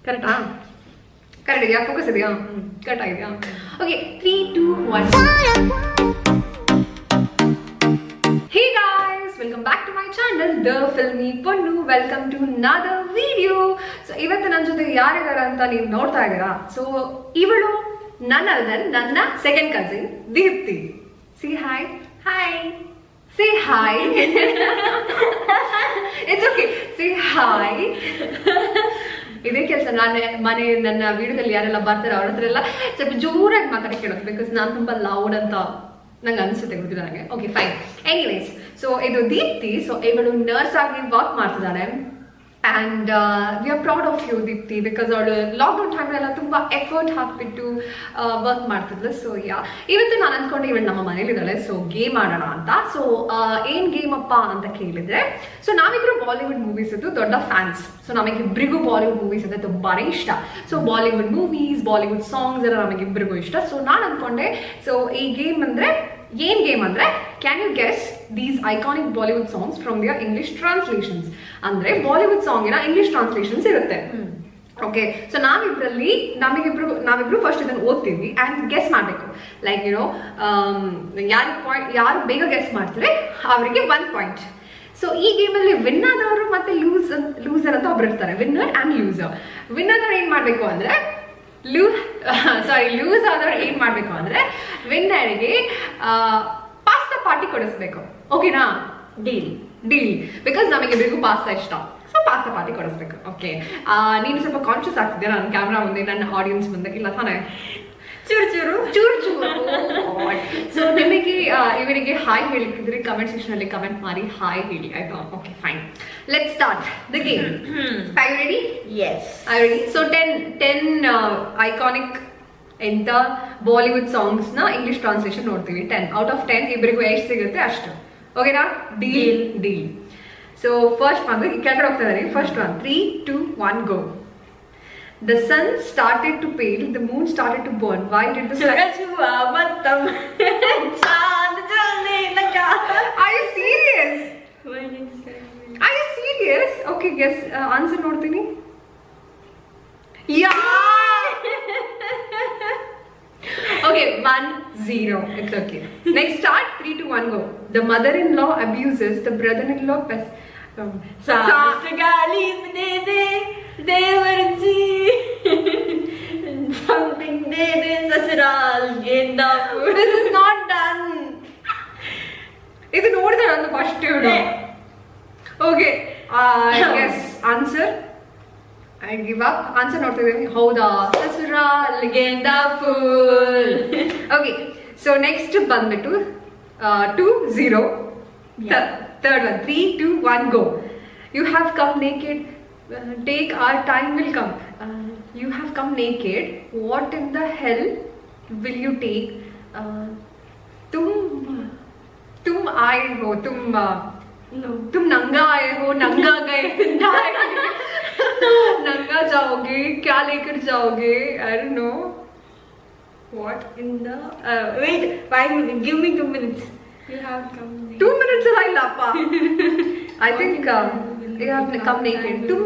ಕರೆಕ್ಟಾ? ಕರೆಕ್ಟ್ ಇದೆಯಾ? ಫೋಕಸ್ ಇದೆಯಾ? ಕರೆಕ್ಟ್ ಆಗಿದೆಯಾ? Okay, 3, 2, 1. Hey guys, welcome back to my channel, The Filmy Ponnu. Welcome to another video. So ಇವತ್ತು ನನ್ನ ಜೊತೆ ಯಾರಿದ್ದಾರೆ ಅಂತ ನೀವು ನೋಡ್ತಾ ಇದ್ದೀರಾ. ಸೊ ಇವಳು ನನ್ನ second cousin Deepti. Say hi. Hi. Say hi. It's okay. Say hi. ಇದೇ ಕೆಲಸ ನಾನು ನನ್ನ ವಿಡಿಯೋದಲ್ಲಿ ಯಾರೆಲ್ಲ ಬರ್ತಾರೆ ಅವ್ರ ಹತ್ರ ಎಲ್ಲ ಸ್ವಲ್ಪ ಜೋರಾಗಿ ಮಾತಾಡಕ್ಕೆ ಕೇಳೋದು, ಬಿಕಾಸ್ ನಾನು ತುಂಬಾ ಲೌಡ್ ಅಂತ ನಂಗೆ ಅನ್ಸುತ್ತೆ, ಗೊತ್ತಿಲ್ಲ ನನಗೆ. Okay fine. ಎನಿವೇಸ್, ಸೊ ಇದು ದೀಪ್ತಿ. ಸೊ ಇವಳು ನರ್ಸ್ ಆಗಿ ವರ್ಕ್ ಮಾಡ್ತಿದ್ದಾಳೆ. And we are proud of you Deepti, because ಅವಳು ಲಾಕ್ಡೌನ್ ಟೈಮ್ನೆಲ್ಲ ತುಂಬ ಎಫರ್ಟ್ ಹಾಕ್ಬಿಟ್ಟು ವರ್ಕ್ ಮಾಡ್ತಿದ್ಲು. ಸೊ ಇವತ್ತು ನಾನು ಅಂದ್ಕೊಂಡೆ ಇವಳು ನಮ್ಮ ಮನೇಲಿದ್ದಾಳೆ, ಸೊ ಗೇಮ್ ಆಡೋಣ ಅಂತ. ಸೊ ಏನು ಗೇಮ್ ಅಪ್ಪ ಅಂತ ಕೇಳಿದ್ರೆ, ಸೊ ನಾವಿಬ್ರು ಬಾಲಿವುಡ್ ಮೂವೀಸ್ ಇದ್ದು ದೊಡ್ಡ ಫ್ಯಾನ್ಸ್. ಸೊ ನಮಗಿಬ್ಬರಿಗೂ ಬಾಲಿವುಡ್ ಮೂವೀಸ್ ಅಂದರೆ ತುಂಬಾ ಇಷ್ಟ. So Bollywood movies, Bollywood songs ಎಲ್ಲ ನಮಗಿಬ್ಬರಿಗೂ ಇಷ್ಟ. ಸೊ ನಾನು ಅಂದ್ಕೊಂಡೆ, ಸೊ ಈ ಗೇಮ್ ಅಂದರೆ ಏನ್ ಗೇಮ್ ಅಂದ್ರೆ, can you guess these iconic Bollywood songs from their English translations. ಅಂದ್ರೆ ಬಾಲಿವುಡ್ ಸಾಂಗಿನ ಇಂಗ್ಲಿಷ್ ಟ್ರಾನ್ಸ್ಲೇಷನ್ಸ್ ಇರುತ್ತೆ. ಓಕೆ, ಸೊ ನಾವಿಬ್ರು ಫಸ್ಟ್ ಇದನ್ನು ಓದ್ತೀವಿ ಆ್ಯಂಡ್ ಗೆಸ್ ಮಾಡಬೇಕು. ಲೈಕ್ ಯುನೋ, ಯಾರು ಬೇಗ ಗೆಸ್ ಮಾಡ್ತಾರೆ ಅವರಿಗೆ 1 ಪಾಯಿಂಟ್. ಸೊ ಈ ಗೇಮಲ್ಲಿ ವಿನ್ ಆದವರು ಮತ್ತೆ ಲೂಸರ್ ಅಂತ ಒಬ್ರು ಇರ್ತಾರೆ, ವಿನ್ನರ್ ಆ್ಯಂಡ್ ಲೂಸರ್. ವಿನ್ನರ್ ಏನ್ ಮಾಡಬೇಕು ಅಂದ್ರೆ, ಲೂಸ್ ಆದವ್ರು ಏನ್ ಮಾಡ್ಬೇಕು ಅಂದ್ರೆ ವಿನ್ನರ್ಗೆ ಪಾಸ್ತಾ ಪಾರ್ಟಿ ಕೊಡಿಸ್ಬೇಕು. ಓಕೆನಾ? ಡೀಲ್. ಬಿಕಾಸ್ ನಮಗೆ ಬೇಗ ಪಾಸ್ತಾ ಇಷ್ಟ, ಸೊ ಪಾಸ್ತಾ ಪಾರ್ಟಿ ಕೊಡಿಸ್ಬೇಕು. ಓಕೆ, ನೀನು ಸ್ವಲ್ಪ ಕಾನ್ಶಿಯಸ್ ಆಗ್ತಿದ್ಯಾ ನನ್ನ ಕ್ಯಾಮ್ರಾ ಮುಂದೆ, ನನ್ನ ಆಡಿಯನ್ಸ್ ಮುಂದೆ? ಇಲ್ಲ ತಾನೇ? ಚೂರು. ಸೊ ನಿಮಗೆ ಇವರಿಗೆ ಹಾಯ್ ಹೇಳಿದ್ರೆ ಕಮೆಂಟ್ ಸೆಕ್ಷನ್ ಅಲ್ಲಿ ಕಮೆಂಟ್ ಮಾಡಿ ಹಾಯ್ ಹೇಳಿ, ಆಯ್ತಾ? Okay fine, let's start the game. Are you ready? Yes. Are you ready? So 10 iconic ಎಂತ ಬಾಲಿವುಡ್ ಸಾಂಗ್ಸ್ ನ ಇಂಗ್ಲಿಷ್ ಟ್ರಾನ್ಸ್ಲೇಷನ್ ನೋಡ್ತೀವಿ. 10 ಔಟ್ ಆಫ್ 10 ಇಬ್ಬರಿಗೂ ಎಷ್ಟು ಸಿಗುತ್ತೆ ಅಷ್ಟು. ಓಕೆನಾ? ಡೀಲ್. ಸೊ ಫಸ್ಟ್ ಒಂದು ಕೆಳಗಡೆ ಹೋಗ್ತಾ ಇದ್ದಾರೆ. First one, 3, 2, 1 go. The sun started to pale, the moon started to burn. Why did the sun... Are you serious? Are you serious? Okay, guess. Answer ನೋಡ್ತೀನಿ. Yeah! Okay, 1-0. It's okay. Next start, 3, 2, 1 go. The mother-in-law abuses the brother-in-law गाली दे दे देवर जी, something दे दे ससुराल गेंदा. This is not done. ಇದು ನೋಡಿದ್ರೆ ಒಂದು first ಇವಳು. Okay, guess answer. I give up. Answer ನೋಡ್ತಾ ಇದ್ದೀವಿ. ಹೌದಾ? ಸಸುರಾಲ್ ಗೆಂದಾ ಫುಲ್. ಓಕೆ, ಸೊ ನೆಕ್ಸ್ಟ್ ಬಂದ್ಬಿಟ್ಟು 2-0. Third one, 3, 2, 1 go. You have come naked, take our time will come. You have come naked, what in the hell will you take? तुम आए हो, तुम नंगा आए हो, नंगा गए. नंगा जाओगे, क्या लेकर जाओगे? I don't know. What in the wait, 5 minutes, give me 2 minutes. You have come naked. 2 minutes अला लापा. I think you have come naked. तुम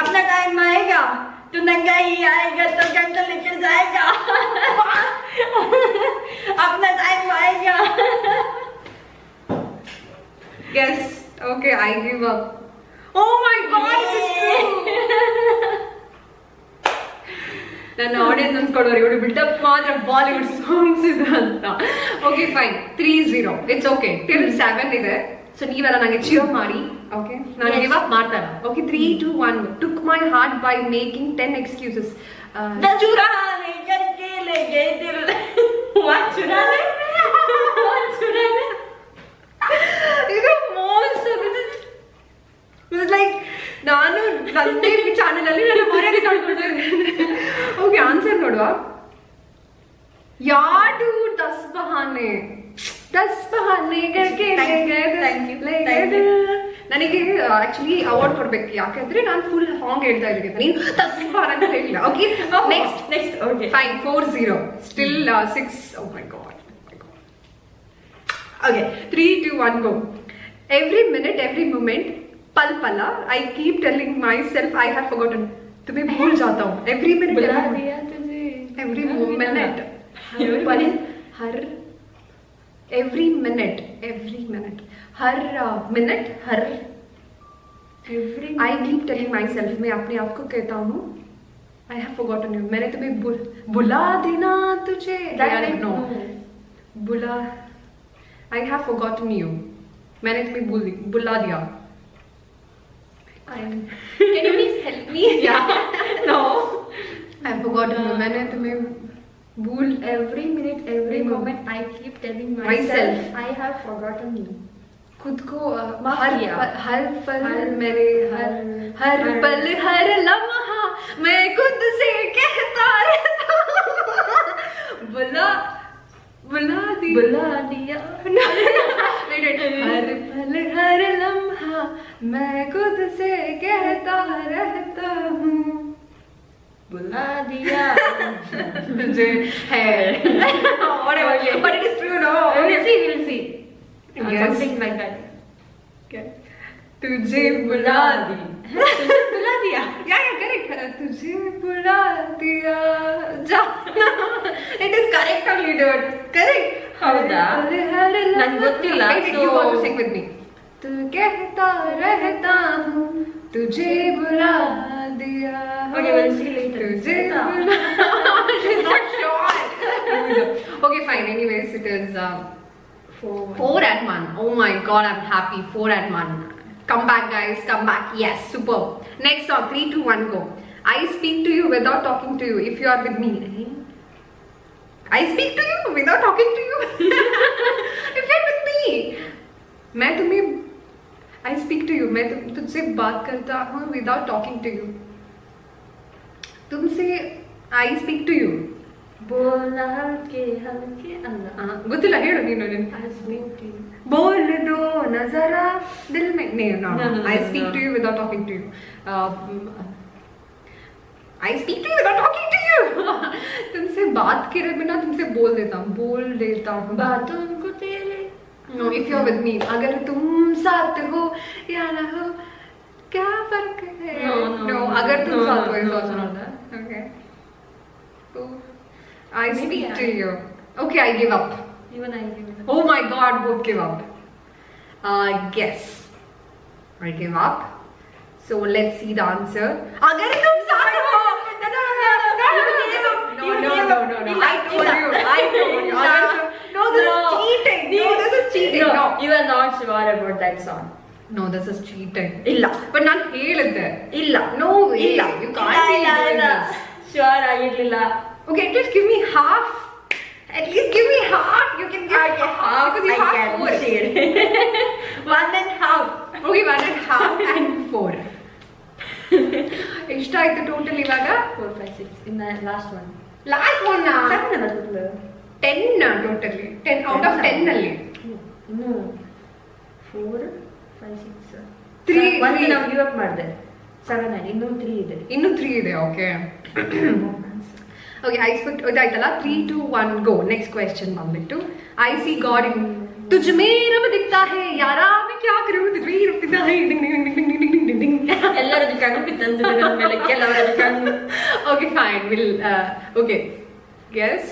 अपना टाइम आएगा, तू नंगा ही आएगा तो गंदा लेकर जाएगा. अपना टाइम आएगा. Yes. Okay, I give up. Oh my God, this is true. ನನ್ನ ಆಡಿಯನ್ಸ್ ಅನ್ಸ್ಕೊಡೋರು ಇವಳು ಬಿಲ್ಡಪ್ ಮಾತ್ರ ಬಾಲಿವುಡ್ ಸಾಂಗ್ಸ್ ಇದೆ ಅಂತ. Okay fine, 3-0. It's okay, till 7 ಇದೆ. ಸೊ ನೀವೆಲ್ಲ ನನಗೆ ಚಿಯರ್ ಮಾಡಿ. ಓಕೆ, ನಾನು ಗಿವ್ ಅಪ್ ಮಾಡ್ತಾರ. Okay, 3, 2, 1. Took my heart by making 10 excuses. चुराने करके ले गए दिल. What चुराने? ಇದು ಮೋಸ್ಟ್ ದಿಸ್ ಇಸ್ ಲೈಕ್ ನಾನು ನಂದೇ ಚಾನೆಲ್ ಅಲ್ಲಿ ನನ್ನ ಮರ್ಯಾದೆ ಕಳ್ಕೊಳ್ತಾ ಇದ್ದೇನೆ. ಓಕೆ, ಆನ್ಸರ್ ನೋಡುವ. ಯಾರು ದಸ್ ಬಹಾನೆ करके ನನಗೆ ಆಕ್ಚುಲಿ ಅವಾರ್ಡ್ ಕೊಡ್ಬೇಕು, ಯಾಕಂದ್ರೆ ನಾನು ಫುಲ್ ಹಾಂಗ್ ಹೇಳ್ತಾ ಇದ್ದೀನಿ, ನೀನು ತಸ್ಬಾರ್ ಅಂತ ಹೇಳಿಲ್ಲ. Okay, next okay fine, 4-0 still 6. O my god. Okay, 3, 2, 1 go. Every minute, every moment, pal pala, I keep telling myself I have forgotten. तुम्हें भूल जाता हूँ every minute. बुला दिया तुझे Every minute. Her every minute. Her minute. I keep telling myself, मैं अपने आप को कहता हूँ, I have forgotten you. मैंने तुम्हें बुला देना तुझे. No. बुला. I have forgotten you. मैंने तुम्हें बुला दिया. Can you please help me? Yeah. No. I have forgotten you. मैंने तुम्हें Every minute, every moment, I keep telling myself, I have forgotten you. खुद को माफ किया। हर पल मेरे हर पल हर लम्हा मैं खुद से कहता रहता हूँ। बुला दिया हर पल हर लम्हा मैं खुद से कहता रहता हूँ। बुला दिया तुझे है whatever, but it is true, no? we'll see. Yes. Something like that. तुझे बुला दिया yeah, correct. तुझे बुला दिया जाना. It is correct only, dude. Correct. हौदा? ನಂಗ್ ಗೊತ್ತಿಲ್ಲ, Wait, you want to sing with me. तू कहता रहता हूँ तुझे बुला दिया. Okay, we'll see later. तुझे बुला. She's not sure. Okay, fine. Anyways, it is 4 at 1. Oh my god, I'm happy. 4 at 1. Come back, guys. Come back. Yes, superb. Next song. 3, 2, 1, go. I speak to you without talking to you. If you are with me. I speak to you without talking to you. If you're with me. मैं तुम्हें I speak to you. मैं तुझसे बात करता हूँ without talking to you. तुमसे I speak to you. बोला के हल्के अल्लाह ಗೊತ್ತಿಲ್ಲ ಹೇಳು ನೀನು I speak to you. बोल दो न जरा दिल में नहीं no I speak to you without talking to you. I speak to you without talking to you. तुमसे बात करे बिना तुमसे बोल देता हूँ बातों को तेरे No, if you're with me, अगर तुम साथ हो या ना हो क्या फर्क है? No, अगर तुम साथ हो is also not that. Okay. So, I speak to you. Okay, I give up. even I give it Oh my God, both give up. Guess. I give up. So let's see the answer. अगर तुम साथ हो No. I told you. No, this is cheating. No, this is cheating. No. you are not sure about that song. No, this is cheating. ಇಲ್ಲ But ನಾನು ಹೇಳಿದ್ದೆ. ಇಲ್ಲ No way. You can't be doing this. Sure ಆಗಿರ್ಲಿಲ್ಲ Okay, at least give me half. At least give me half. You can give me half because you have 4. One and half. Okay, 1 and half and 4. ಎಷ್ಟಾಯ್ತು total ಇವಾಗ 4, 5, 6 in the last one. Last one 10 totally 10 out of 10 ಅಲ್ಲಿ ಇನ್ನು 4, 5, 6 Three, ಒಂದು three. ನಾವು give up ಮಾಡಿದೆ 7, 9 ಇನ್ನೂ 3 ಇದೆ ಇನ್ನು 3 ಇದೆ ಓಕೆ ಓಕೆ ಐ ಸ್ಪೆಕ್ಟ್ ಇದಾಯ್ತಲ್ಲ 3, 2, 1 ಗೋ ನೆಕ್ಸ್ಟ್ ಕ್ವೆಶ್ಚನ್ ಬಂದ್ಬಿಟ್ಟು ಐ ಸಿ ಗಾಡ್ ಇನ್ तुझ में रब दिखता है यारा मैं क्या करूं तुझ में रब दिखता है डिंग डिंग डिंग डिंग डिंग डिंग डिंग ಎಲ್ಲರದ್ದು ಕಣ್ಣು ಬಿತ್ತಂತ ಮೇಲೆ ಕೆಲವರದ್ದು ಕಣ್ಣು Okay, fine. We'll okay. Guess.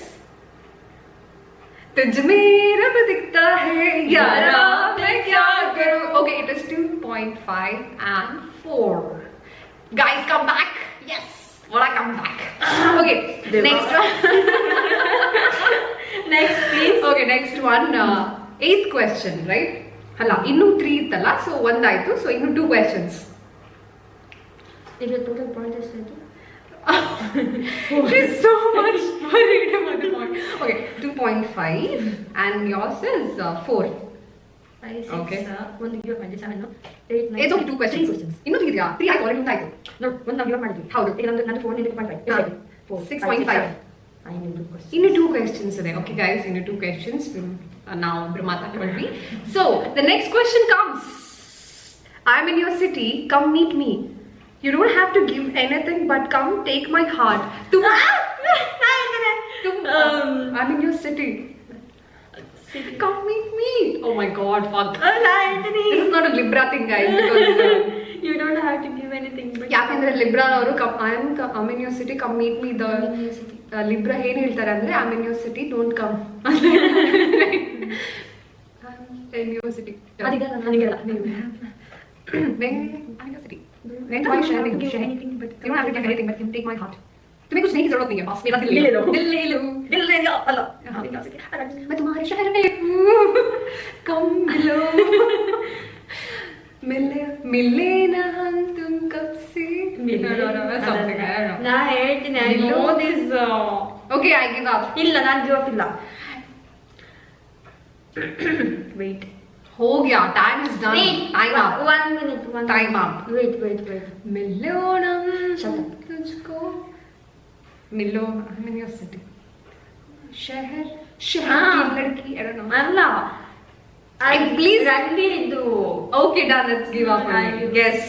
तुझ में रब दिखता है यारा मैं क्या करूं. Okay, it is 2.5 and 4. Guys, come back. Yes. What I come back. Okay, next one. next please. Okay, next one. 8th question, right? ಅಲ್ಲ ಇನ್ನೂ 3 ಇತ್ತಲ್ಲ ಸೊ ಒಂದಾಯ್ತು ಸೊ ಇನ್ನು 2 questions. ಈಗ ಟೋಟಲ್ ಪಾಯಿಂಟ್ ಎಷ್ಟಾಯ್ತು She's so much worried about the point. Okay, 2.5 and yours is 4. 5, 6 Okay. ಒಂದು give up ಮಾಡಿ 7, 8, 9 It's okay, 2 questions. ಇನ್ನೂ 3 ಇದೆಯಾ 3 ಆಯ್ತು ಆಲ್ರೆಡಿ ಆಯ್ತು ನೋಡಿ ಒಂದು ನಾವು ಗಿವ್ ಅಪ್ ಮಾಡಿದ್ವಿ ಹೌದು. ಈಗ ನಂದು ಫೋನ್ 8.5 ಹಾ. 4, 6.5. I need to question. ಇನ್ನು 2 questions ಇದೆ. Okay guys, ಇನ್ನು 2 questions. Now ಮಾತಾಡ್ಕೊಂಡ್ವಿ. So the next question comes. I'm in your city, come meet me. You don't have to give anything but come take my heart. I'm in your city. Come meet me. Oh my god, fuck. Anthony. This is not a Libra thing, guys, because You don't have to give anything. But ಯಾಕಂದ್ರೆ Libra ಅವರು I am in your city come meet me the Libra ಏನ್ ಹೇಳ್ತಾರೆ ಅಂದ್ರೆ I am in your city don't come in your city ಅದಿಗಲ್ಲ ನನಗೆಲ್ಲ ನೀವು city. don't have to give anything, but You don't have to give anything, but you can take my heart. तुम्हें कुछ नहीं की जरूरत नहीं है बस मेरा दिल ले लो दिल ले लो दिल ले लो अल्लाह मैं तुम्हारे शहर में हूँ कम मिलो मिले ना हम तुम कब से ನಾ ಹೇಳ್ತೀನಿ I know this Okay, I give up. ಇಲ್ಲ ನಾನು ಗಿವ್ ಅಪ್ ಇಲ್ಲ wait हो गया, time is done. Time up. 1 minute Time up. wait मिलो ना Shut up. तुझको मिलो I'm in your city. शहर हाँ. की लड़की I don't know. ಅಲ್ಲ Please. ರಣಬೀರ್ ಇದ್ದು Okay, done. Let's give up. I give up. Guess.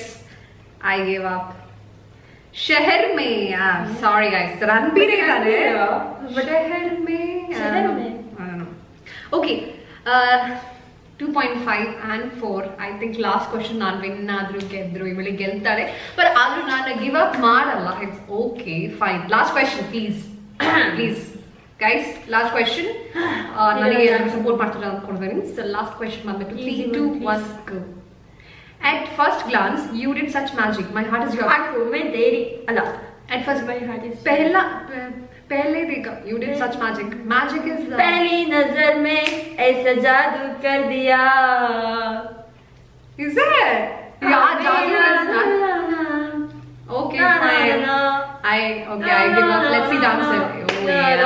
I gave up. शहर में यार sorry guys रणबीर है गाने शहर में शहर में. I don't know. Okay 2.5 and 4 I think last question ನಾನು ವಿನ್ ಆದ್ರೂ ಗೆದ್ರು ಇವಳಿಗೆ ಗೆಲ್ತಾಳೆ ಬಟ್ ಆದ್ರೂ ನಾನು ಗಿವ್ ಅಪ್ ಮಾಡಲ್ಲ it's okay fine last question please guys last question ನನಗೆ ಸಪೋರ್ಟ್ ಮಾಡ್ತಾರೆ ಅಂದ್ಕೊಳ್ತೀನಿ ಸೊ ಲಾಸ್ಟ್ ಕ್ವೆಶ್ಚನ್ ಬಂದ್ಬಿಟ್ಟು 3 2 1 go at first glance you did such magic my heart is yours मैं तेरी ಅಲ್ಲ at first my heart is पहले देखा you did such magic is पहली नजर में ऐसा जादू कर दिया is it yeah jadoo is not okay fine I give up let's see the answer oh yeah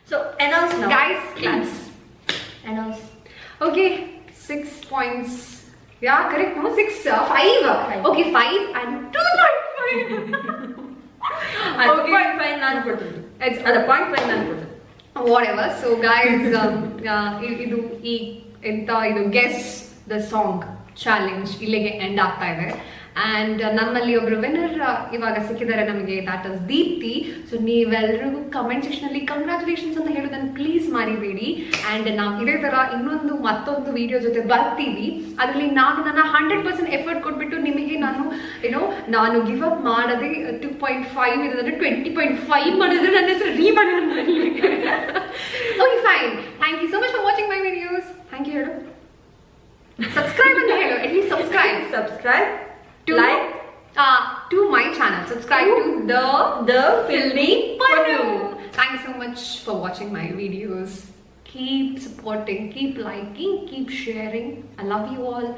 so announce now guys claps announce okay 6 points yeah correct no 6 5 okay 5 and 2.5 5 ನಾನು ಕೊಡ್ತೀನಿ it's ಅದ 0.5 ನಾನು ಕೊಡ್ತೀನಿ whatever so guys ಇದು ಈ ಎಂತ ಇದು guess the song challenge ಇಲ್ಲಿಗೆ ಎಂಡ್ ಆಗ್ತಾ ಇದೆ ಅಂಡ್ ನಮ್ಮಲ್ಲಿ ಒಬ್ರು ವಿನ್ನರ್ ಇವಾಗ ಸಿಕ್ಕಿದ್ದಾರೆ ನಮಗೆ ದಟ್ ಇಸ್ ದೀಪ್ತಿ ಸೊ ನೀವೆಲ್ಲರಿಗೂ ಕಮೆಂಟ್ ಸೆಕ್ಷನ್ ಅಲ್ಲಿ ಕಂಗ್ರಾಚುಲೇಷನ್ಸ್ ಅಂತ ಹೇಳೋದನ್ನ ಪ್ಲೀಸ್ ಮರಿಬೇಡಿ ಅಂಡ್ ನಾವು ಇದೇ ತರ ಮತ್ತೊಂದು ವಿಡಿಯೋ ಜೊತೆ ಬರ್ತೀವಿ ಅದರಲ್ಲಿ ನಾನು ನನ್ನ 100% ಎಫರ್ಟ್ ಕೊಟ್ಬಿಟ್ಟು ನಿಮಗೆ ನಾನು ಗಿವ್ ಅಪ್ ಮಾಡದೆ 2.5 ಇರೋದ್ರೆ 20.5 ಮಾಡಿದ್ರೆ ನನ್ನ ಹೆಸರು ರೀ ಮಾಡೋಣ okay fine thank you so much for watching my videos thank you ಹೇಳು ಸಬ್ಸ್ಕ್ರೈಬ್ ಅಂತ ಹೇಳು at least subscribe to like to my channel subscribe to the Filmy Pannu. Thank you so much for watching my videos. Keep supporting, keep liking, keep sharing. I love you all.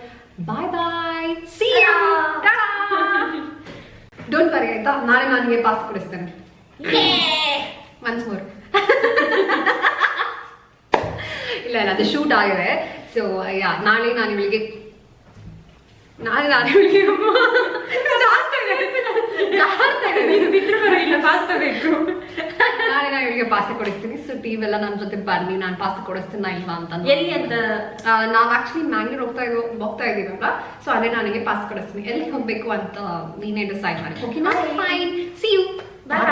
Bye bye. See ya. Don't worry aita nare naniಗೆ pass ಕೊಡಿಸ್ತೇನೆ once more ಇಲ್ಲ ಅದು shoot ಆಗಿದೆ so yeah ನಾಳೆ ನಾನು ಇವಳಿಗೆ pasta ಕೊಡಿಸ್ತೀನಿ so TV ಎಲ್ಲ ನನ್ನ ಜೊತೆ ಬನ್ನಿ ನಾನು ಪಾಸ್ತಾ ಕೊಡಿಸ್ತೀನ ಇಲ್ವಾ ಅಂತ ಎಲ್ಲಿ ಅಂತ ನಾವು ಆಕ್ಚುಲಿ ಮ್ಯಾಂಗ್ಳೂರ್ ಹೋಗ್ತಾ ಇದೀವಲ್ಲ ಸೊ ಅದೇ ನನಗೆ ಪಾಸ್ ಕೊಡಿಸ್ತೀನಿ ಎಲ್ಲಿ ಹೋಗ್ಬೇಕು ಅಂತ ನೀನೇ ಡಿಸೈಡ್ ಮಾಡಿ okay fine see you bye